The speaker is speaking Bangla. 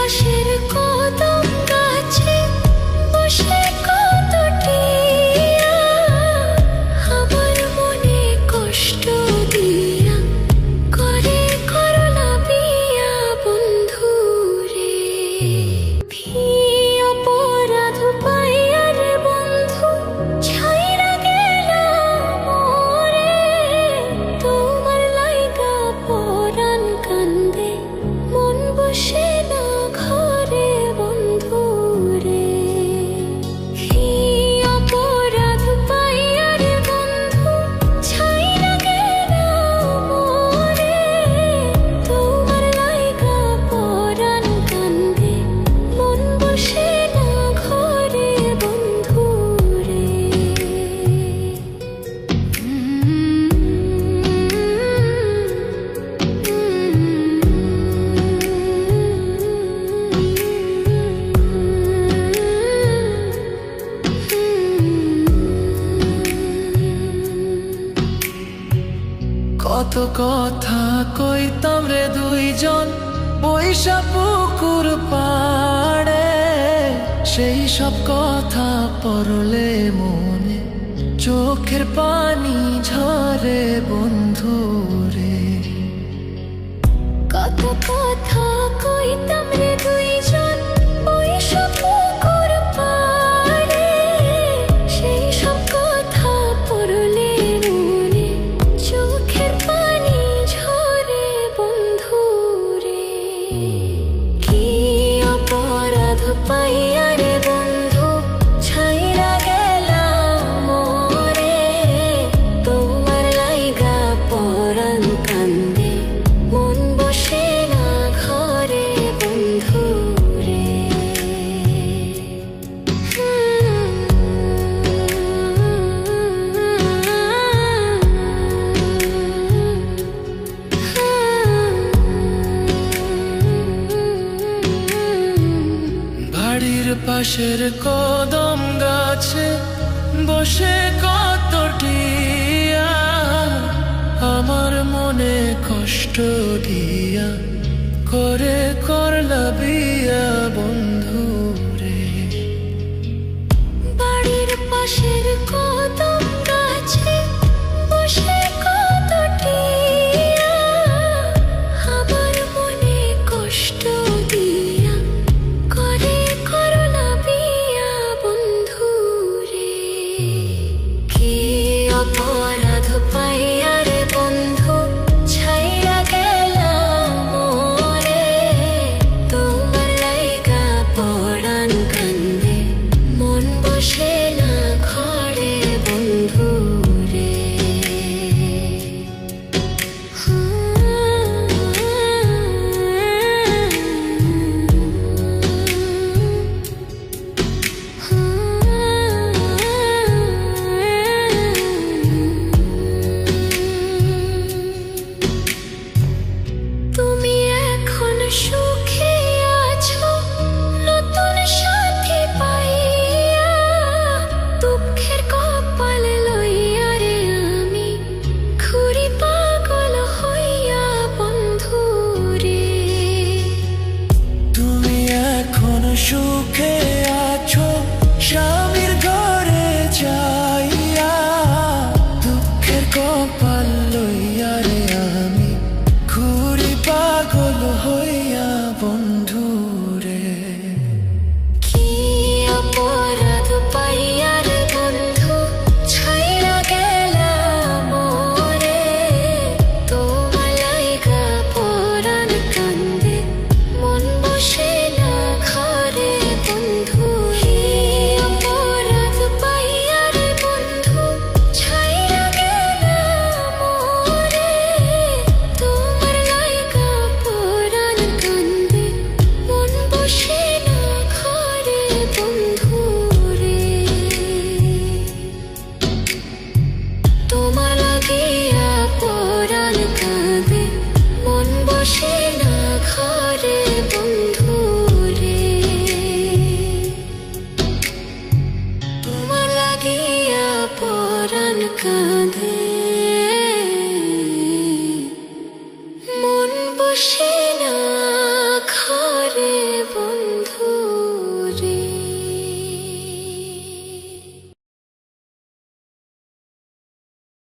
পাশের কদম গাছে বসে কত টিয়া আমার মনে কষ্ট দিয়া করে করলা বিয়া বন্ধু রে। ভি অপরাধ পাইয়া রে বন্ধু ছাইরা গেলাম মোরে। তোমার লাইগা পরাণ কান্দে মন বসে না ঘরে বন্ধু রে। ভি অপরাধ পাইয়া রে বন্ধু ছাইরা গেলাম মোরে। তোমার লাইগা পরাণ কান্দে মন বসে না ঘরে বন্ধু রে। কত কথা কইতাম রে দুইজন বৈশা পুকুর পাড়ে। সেই সব কথা পড়লে মনে চোখের পানি ঝরে বন্ধু রে। কত কথা কইতাম রে দুইজন বৈশা পুকুর পাড়ে। সেই সব কথা পড়লে মনে চোখের পানি ঝরে বন্ধু রে। কি অপরাধ পাইয়া রে বন্ধু ছাইরা গেলাম মোরে। তোমার লাইগা পরাণ কান্দে মন বসে না ঘরে বন্ধু রে। বাড়ির পাশের কদম গাছে বসে কত টিয়া আমার মনে কষ্ট দিয়া করে করলা বিয়া বন্ধু রে। বাড়ির পাশের কদম গাছে বসে কত টিয়া আমার মনে কষ্ট দিয়া করে করলা বিয়া বন্ধু রে। কি অপরাধ পাইয়া রে বন্ধু ছাইরা গেলাম মোরে। তোমার লাইগা পরাণ কান্দে মন বসে না ঘরে বন্ধু রে। তুমি এখন সুখে আছো নতুন সাথী পাইয়া। দুঃখের কপাল লইয়া রে আমি ঘুরি পাগল হইয়া বন্ধু রে। তুমি এখন সুখে আছো স্বামীর ঘরে যাইয়া। দুঃখের কপাল লইয়া রে আমি ঘুরি পাগল হইয়া বন্ধু।